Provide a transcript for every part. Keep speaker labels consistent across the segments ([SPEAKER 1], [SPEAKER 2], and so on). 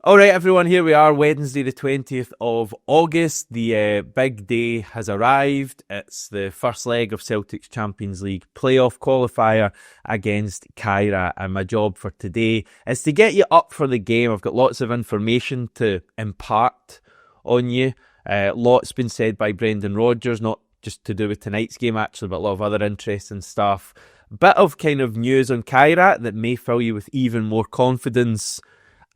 [SPEAKER 1] All right, everyone, here we are, Wednesday the 20th of August. The big day has arrived. It's the first leg of Celtic's Champions League playoff qualifier against Kairat. And my job for today is to get you up for the game. I've got lots of information to impart on you. Lots been said by Brendan Rodgers, not just to do with tonight's game actually, but a lot of other interesting stuff. Bit of kind of news on Kairat that may fill you with even more confidence,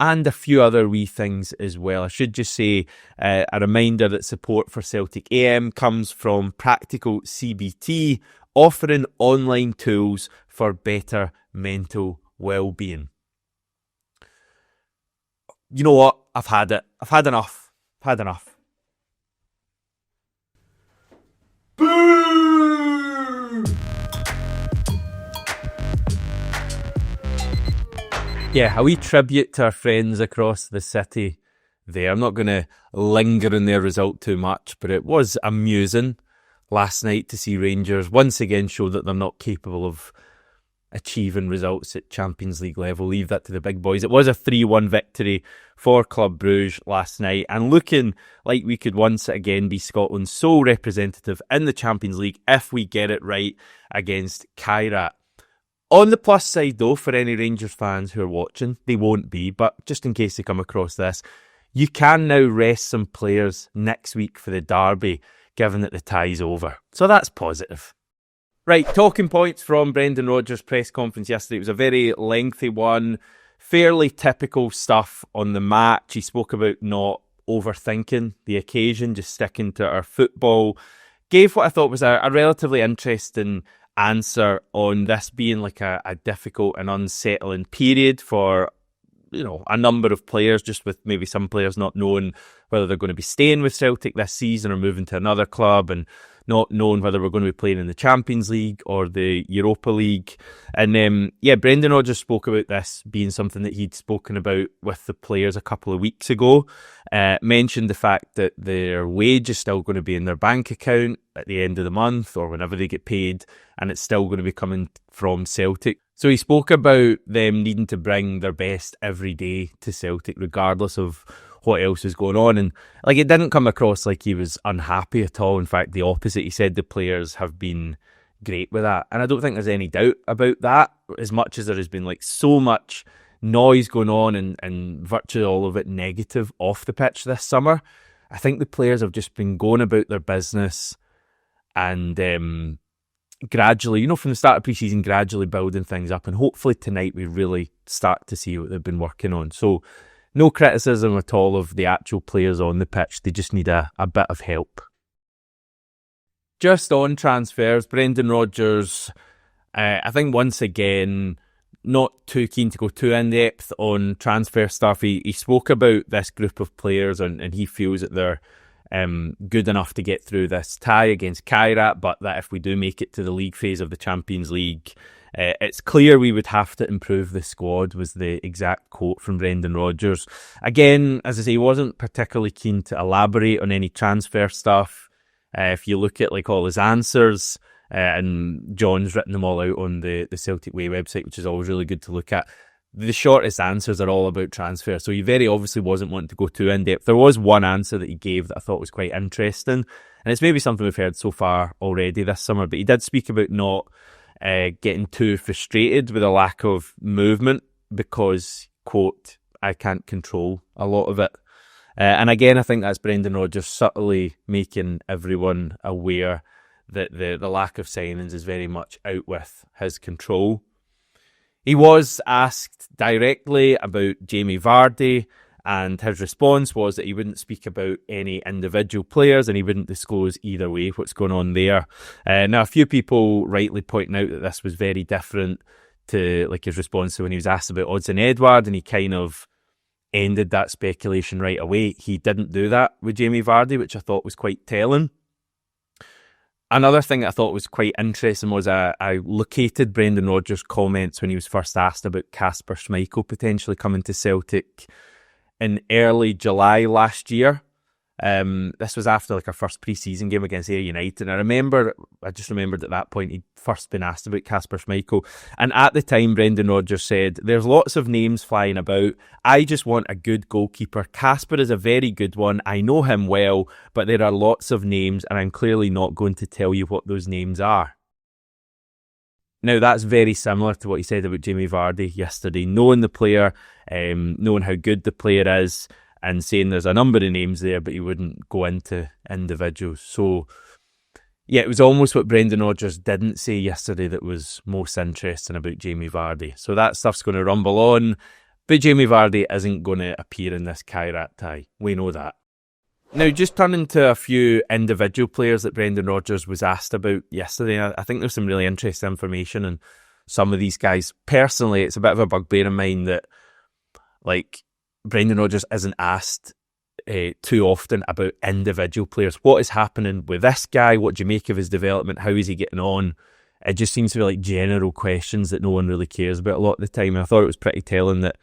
[SPEAKER 1] and a few other wee things as well. I should just say a reminder that support for Celtic AM comes from Practical CBT, offering online tools for better mental well-being. You know what? I've had it. I've had enough. Boo! Yeah, a wee tribute to our friends across the city there. I'm not going to linger on their result too much, but it was amusing last night to see Rangers once again show that they're not capable of achieving results at Champions League level. Leave that to the big boys. It was a 3-1 victory for Club Brugge last night, and looking like we could once again be Scotland's sole representative in the Champions League if we get it right against Kairat. On the plus side, though, for any Rangers fans who are watching, they won't be, but just in case they come across this, you can now rest some players next week for the derby, given that the tie's over. So that's positive. Right, talking points from Brendan Rodgers' press conference yesterday. It was a very lengthy one, fairly typical stuff on the match. He spoke about not overthinking the occasion, just sticking to our football. Gave what I thought was a relatively interesting answer on this being like a difficult and unsettling period for, you know, a number of players, just with maybe some players not knowing whether they're going to be staying with Celtic this season or moving to another club, and not knowing whether we're going to be playing in the Champions League or the Europa League. And Brendan Rodgers spoke about this being something that he'd spoken about with the players a couple of weeks ago. Mentioned the fact that their wage is still going to be in their bank account at the end of the month or whenever they get paid, and it's still going to be coming from Celtic. So he spoke about them needing to bring their best every day to Celtic, regardless of what else is going on. And like, it didn't come across like he was unhappy at all. In fact, the opposite. He said the players have been great with that. And I don't think there's any doubt about that, as much as there has been like so much noise going on and virtually all of it negative off the pitch this summer. I think the players have just been going about their business and gradually, from the start of pre-season, gradually building things up. And hopefully tonight we really start to see what they've been working on. So no criticism at all of the actual players on the pitch. They just need a bit of help. Just on transfers, Brendan Rodgers, I think once again, not too keen to go too in-depth on transfer stuff. He spoke about this group of players and he feels that they're good enough to get through this tie against Kairat, but that if we do make it to the league phase of the Champions League, it's clear we would have to improve the squad, was the exact quote from Brendan Rodgers. Again, as I say, he wasn't particularly keen to elaborate on any transfer stuff. If you look at like all his answers, and John's written them all out on the Celtic Way website, which is always really good to look at, the shortest answers are all about transfer. So he very obviously wasn't wanting to go too in-depth. There was one answer that he gave that I thought was quite interesting, and it's maybe something we've heard so far already this summer, but he did speak about not getting too frustrated with a lack of movement because, quote, I can't control a lot of it. And again, I think that's Brendan Rodgers subtly making everyone aware that the lack of signings is very much out with his control. He was asked directly about Jamie Vardy, and his response was that he wouldn't speak about any individual players and he wouldn't disclose either way what's going on there. Now, a few people rightly pointing out that this was very different to like his response to when he was asked about Odsonne Edouard, and he kind of ended that speculation right away. He didn't do that with Jamie Vardy, which I thought was quite telling. Another thing that I thought was quite interesting was I located Brendan Rodgers' comments when he was first asked about Kasper Schmeichel potentially coming to Celtic in early July last year. This was after like our first pre-season game against Ayr United, and I just remembered at that point he'd first been asked about Kasper Schmeichel, and at the time Brendan Rodgers said, "There's lots of names flying about. I just want a good goalkeeper. Kasper is a very good one. I know him well, but there are lots of names, and I'm clearly not going to tell you what those names are." Now, that's very similar to what he said about Jamie Vardy yesterday, knowing the player, knowing how good the player is, and saying there's a number of names there, but he wouldn't go into individuals. So, yeah, it was almost what Brendan Rodgers didn't say yesterday that was most interesting about Jamie Vardy. So that stuff's going to rumble on, but Jamie Vardy isn't going to appear in this Kairat tie. We know that. Now, just turning to a few individual players that Brendan Rodgers was asked about yesterday, I think there's some really interesting information on some of these guys. Personally, it's a bit of a bugbear in mine that, like, Brendan Rodgers isn't asked too often about individual players. What is happening with this guy? What do you make of his development? How is he getting on? It just seems to be like general questions that no one really cares about a lot of the time. And I thought it was pretty telling that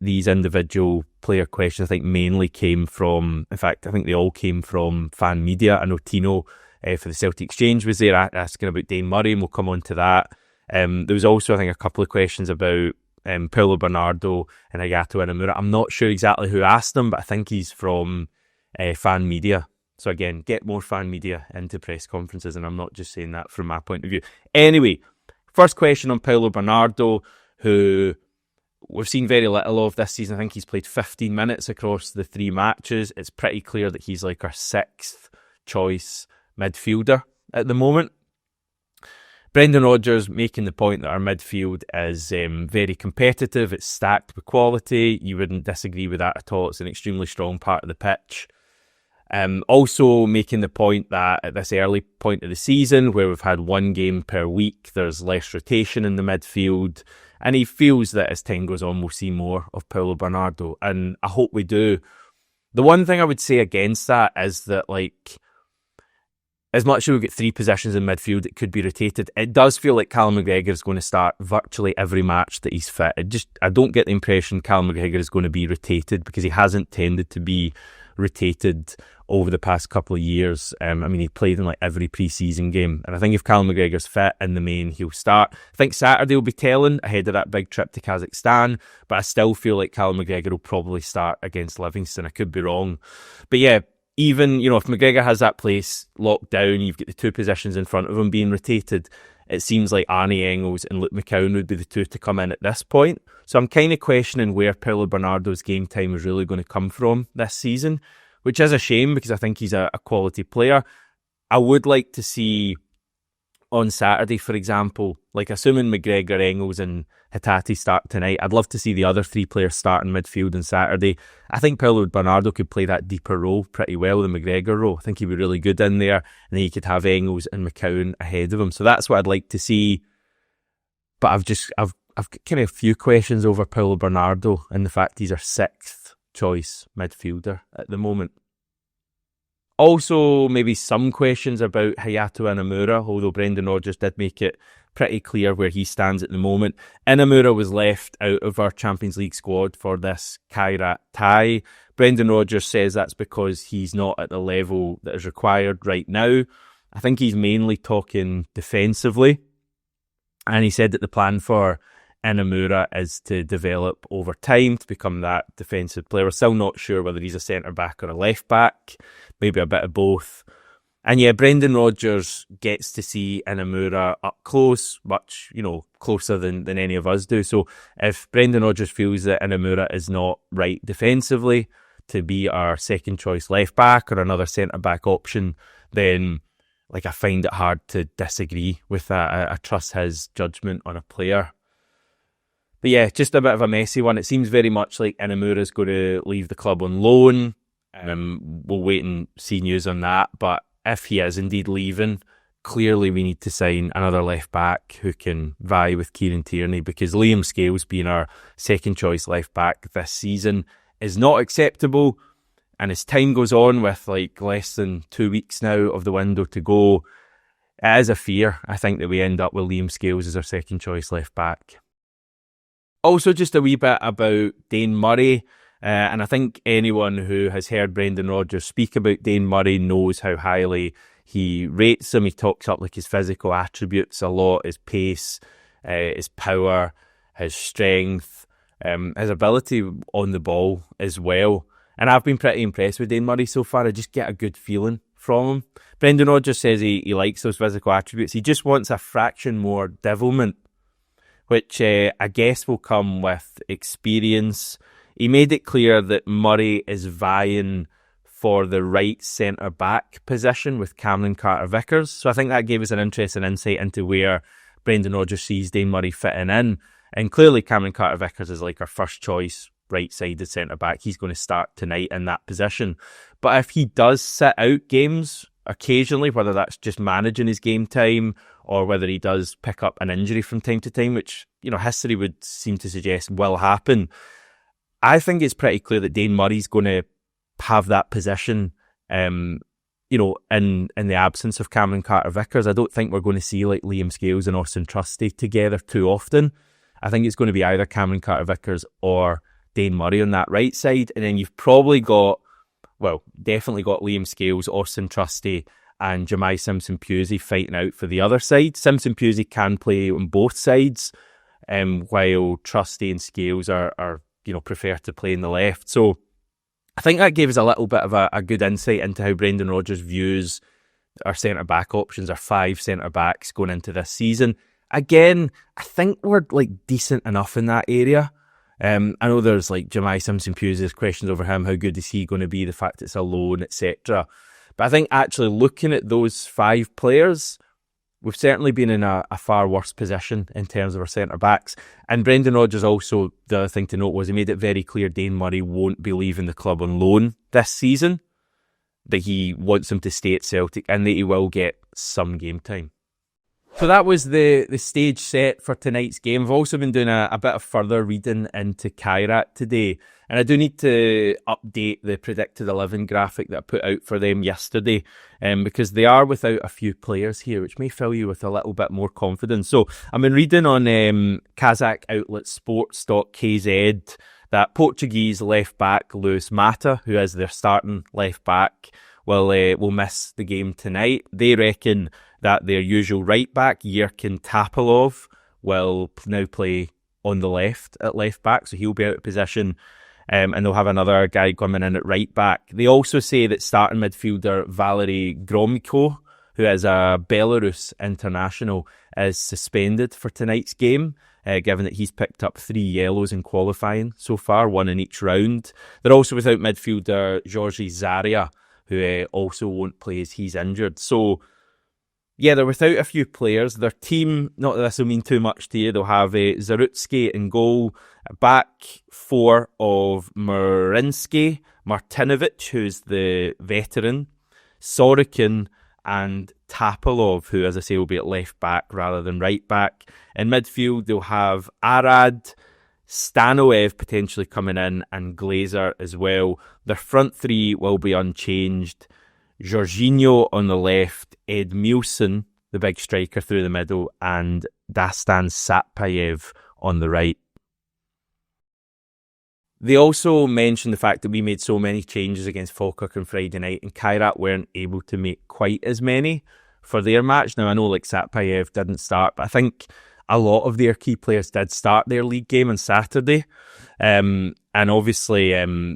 [SPEAKER 1] these individual player questions, I think, mainly came from, in fact, I think they all came from fan media. I know Tino for the Celtic Exchange was there asking about Dane Murray, and we'll come on to that. There was also, I think, a couple of questions about Paulo Bernardo and Hayato Inamura. I'm not sure exactly who asked them, but I think he's from fan media. So again, get more fan media into press conferences, and I'm not just saying that from my point of view. Anyway, first question on Paulo Bernardo, who we've seen very little of this season. I think he's played 15 minutes across the 3 matches. It's pretty clear that he's like our 6th choice midfielder at the moment. Brendan Rodgers making the point that our midfield is very competitive. It's stacked with quality. You wouldn't disagree with that at all. It's an extremely strong part of the pitch. Also making the point that at this early point of the season, where we've had 1 game per week, there's less rotation in the midfield. And he feels that as time goes on, we'll see more of Paulo Bernardo. And I hope we do. The one thing I would say against that is that, like, as much as we've got 3 positions in midfield, it could be rotated. It does feel like Callum McGregor is going to start virtually every match that he's fit. I don't get the impression Callum McGregor is going to be rotated, because he hasn't tended to be rotated over the past couple of years. I mean, he played in like every pre-season game, and I think if Callum McGregor's fit in the main, he'll start. I think Saturday will be telling ahead of that big trip to Kazakhstan, but I still feel like Callum McGregor will probably start against Livingston. I could be wrong, but yeah, even, you know, if McGregor has that place locked down, you've got the 2 positions in front of him being rotated, it seems like Arnie Engels and Luke McCowan would be the 2 to come in at this point. So I'm kind of questioning where Paulo Bernardo's game time is really going to come from this season, which is a shame, because I think he's a quality player. I would like to see on Saturday, for example, like assuming McGregor, Engels and Hatate start tonight, I'd love to see the other 3 players start in midfield on Saturday. I think Paulo Bernardo could play that deeper role pretty well, the McGregor role. I think he'd be really good in there, and then you could have Engels and McCowan ahead of him. So that's what I'd like to see. But I've got kind of a few questions over Paulo Bernardo and the fact he's our 6th choice midfielder at the moment. Also, maybe some questions about Hayato Inamura, although Brendan Rodgers did make it pretty clear where he stands at the moment. Inamura was left out of our Champions League squad for this Kairat tie. Brendan Rodgers says that's because he's not at the level that is required right now. I think he's mainly talking defensively, and he said that the plan for Inamura is to develop over time to become that defensive player. We're still not sure whether he's a centre-back or a left-back, maybe a bit of both. And yeah, Brendan Rodgers gets to see Inamura up close, much, you know, closer than any of us do. So if Brendan Rodgers feels that Inamura is not right defensively to be our 2nd choice left-back or another centre-back option, then like I find it hard to disagree with that. I trust his judgment on a player. But yeah, just a bit of a messy one. It seems very much like Inamura's going to leave the club on loan. We'll wait and see news on that. But if he is indeed leaving, clearly we need to sign another left back who can vie with Kieran Tierney, because Liam Scales being our 2nd choice left back this season is not acceptable. And as time goes on, with like less than 2 weeks now of the window to go, it is a fear, I think, that we end up with Liam Scales as our 2nd choice left back. Also, just a wee bit about Dane Murray. And I think anyone who has heard Brendan Rodgers speak about Dane Murray knows how highly he rates him. He talks up like his physical attributes a lot, his pace, his power, his strength, his ability on the ball as well. And I've been pretty impressed with Dane Murray so far. I just get a good feeling from him. Brendan Rodgers says he likes those physical attributes. He just wants a fraction more devilment, which I guess will come with experience. He made it clear that Murray is vying for the right centre-back position with Cameron Carter-Vickers. So I think that gave us an interesting insight into where Brendan Rodgers sees Dane Murray fitting in. And clearly Cameron Carter-Vickers is like our first choice right-sided centre-back. He's going to start tonight in that position. But if he does sit out games occasionally, whether that's just managing his game time or whether he does pick up an injury from time to time, which, you know, history would seem to suggest will happen, I think it's pretty clear that Dane Murray's going to have that position, in the absence of Cameron Carter-Vickers. I don't think we're going to see like Liam Scales and Austin Trusty together too often. I think it's going to be either Cameron Carter-Vickers or Dane Murray on that right side. And then you've probably definitely got Liam Scales, Austin Trusty and Jemai Simpson-Pusey fighting out for the other side. Simpson-Pusey can play on both sides, while Trusty and Scales are prefer to play in the left. So I think that gave us a little bit of a good insight into how Brendan Rodgers views our centre-back options, our 5 centre-backs going into this season. Again, I think we're like decent enough in that area. I know there's like Jemai Simpson-Pusey, there's questions over him, how good is he going to be, the fact it's a loan, etc. But I think actually looking at those 5 players, we've certainly been in a far worse position in terms of our centre-backs. And Brendan Rodgers also, the other thing to note was he made it very clear Dane Murray won't be leaving the club on loan this season, that he wants him to stay at Celtic and that he will get some game time. So that was the stage set for tonight's game. I've also been doing a bit of further reading into Kairat today. And I do need to update the predicted 11 graphic that I put out for them yesterday, because they are without a few players here, which may fill you with a little bit more confidence. So I've been reading on Kazakh outlet sports.kz that Portuguese left-back Luis Mata, who is their starting left-back, will miss the game tonight. They reckon that their usual right-back, Yerkin Tapalov, will now play on the left at left-back, so he'll be out of position. And they'll have another guy coming in at right back. They also say that starting midfielder Valery Gromyko, who is a Belarus international, is suspended for tonight's game, given that he's picked up 3 yellows in qualifying so far, 1 in each round. They're also without midfielder Georgi Zaria, who also won't play as he's injured. So, yeah, they're without a few players. Their team, not that this will mean too much to you, they'll have Zarutsky in goal, back 4 of Marinsky, Martinovic, who's the veteran, Sorokin, and Tapalov, who, as I say, will be at left back rather than right back. In midfield, they'll have Arad, Stanoev potentially coming in, and Glazer as well. Their front 3 will be unchanged. Jorginho on the left, Edmilson, the big striker, through the middle, and Dastan Satpayev on the right. They also mentioned the fact that we made so many changes against Falkirk on Friday night, and Kairat weren't able to make quite as many for their match. Now, I know like Satpayev didn't start, but I think a lot of their key players did start their league game on Saturday. And obviously,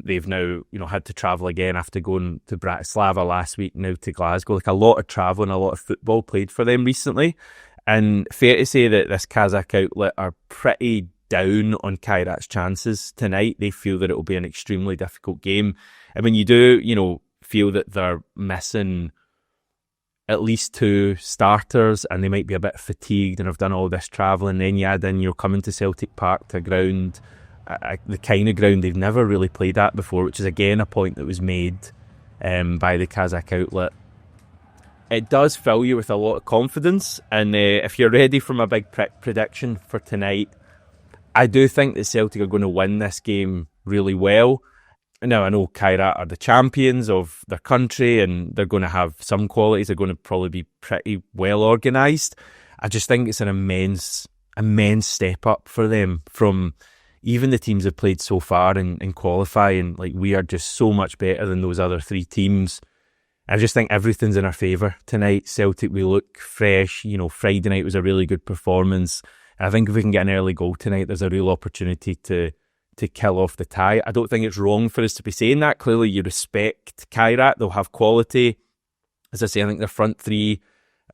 [SPEAKER 1] they've now, had to travel again after going to Bratislava last week, now to Glasgow. Like a lot of travel and a lot of football played for them recently. And fair to say that this Kazakh outlet are pretty down on Kairat's chances tonight. They feel that it will be an extremely difficult game. And when you do, feel that they're missing at least 2 starters and they might be a bit fatigued and have done all this travelling, then you add in you're coming to Celtic Park, to a ground, the kind of ground they've never really played at before, which is again a point that was made by the Kazakh outlet. It does fill you with a lot of confidence, and if you're ready for my big prediction for tonight, I do think that Celtic are going to win this game really well. Now, I know Kairat are the champions of their country and they're going to have some qualities. They're going to probably be pretty well organised. I just think it's an immense step up for them from, even the teams have played so far in qualifying, like, we are just so much better than those other three teams. I just think everything's in our favour tonight. Celtic, we look fresh. Friday night was a really good performance. I think if we can get an early goal tonight, there's a real opportunity to kill off the tie. I don't think it's wrong for us to be saying that. Clearly, you respect Kairat. They'll have quality. As I say, I think their front three,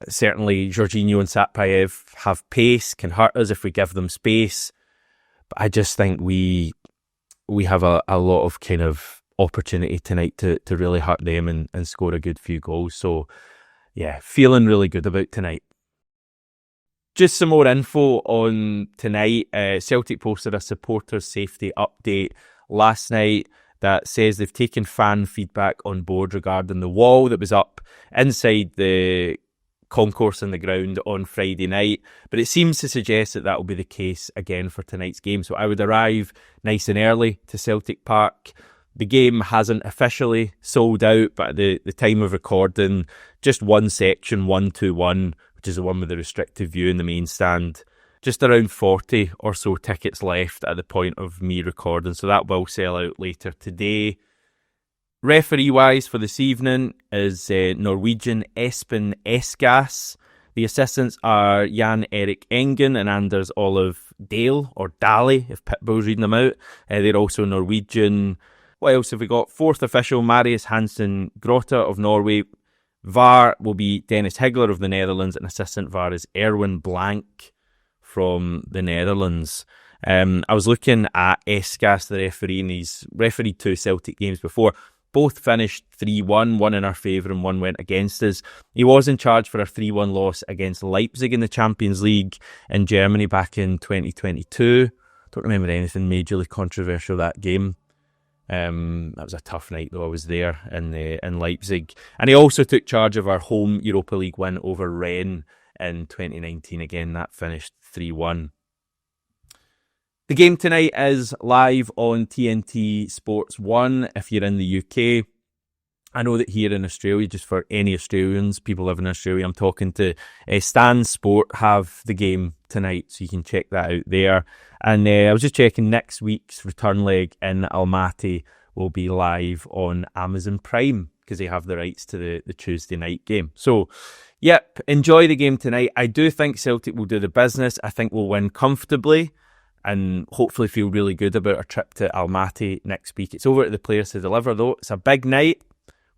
[SPEAKER 1] certainly Jorginho and Satpayev, have pace, can hurt us if we give them space. But I just think we have a lot of kind of opportunity tonight to really hurt them and score a good few goals. So, yeah, feeling really good about tonight. Just some more info on tonight. Celtic posted a supporters safety update last night that says they've taken fan feedback on board regarding the wall that was up inside the concourse in the ground on Friday night, but it seems to suggest that will be the case again for tonight's game. So I would arrive nice and early to Celtic Park. The game hasn't officially sold out, but at the time of recording, just one section, 121, which is the one with the restricted view in the main stand, just around 40 or so tickets left at the point of me recording, so that will sell out later today. Referee-wise for this evening is Norwegian Espen Esgas. The assistants are Jan Erik Engen and Anders Olive Dale, or Daly, if Pitbull's reading them out. They're also Norwegian. What else have we got? Fourth official, Marius Hansen Grotte of Norway. VAR will be Dennis Higler of the Netherlands, and assistant VAR is Erwin Blank from the Netherlands. I was looking at Esgas, the referee, and he's refereed 2 Celtic games before. Both finished 3-1, one in our favour and one went against us. He was in charge for a 3-1 loss against Leipzig in the Champions League in Germany back in 2022. Don't remember anything majorly controversial that game. That was a tough night though. I was there in Leipzig. And he also took charge of our home Europa League win over Rennes in 2019. Again, that finished 3-1. The game tonight is live on TNT Sports 1 if you're in the UK. I know that here in Australia, just for any Australians, people living in Australia, I'm talking to Stan Sport, have the game tonight, so you can check that out there. And I was just checking, next week's return leg in Almaty will be live on Amazon Prime because they have the rights to the Tuesday night game. So, yep, enjoy the game tonight. I do think Celtic will do the business. I think we'll win comfortably and hopefully feel really good about our trip to Almaty next week. It's over to the players to deliver though. It's a big night,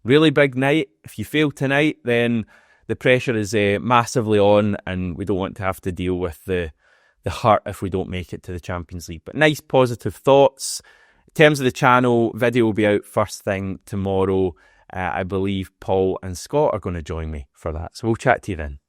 [SPEAKER 1] really big night. If you fail tonight, then the pressure is massively on and we don't want to have to deal with the hurt if we don't make it to the Champions League. But nice positive thoughts. In terms of the channel, video will be out first thing tomorrow. I believe Paul and Scott are going to join me for that. So we'll chat to you then.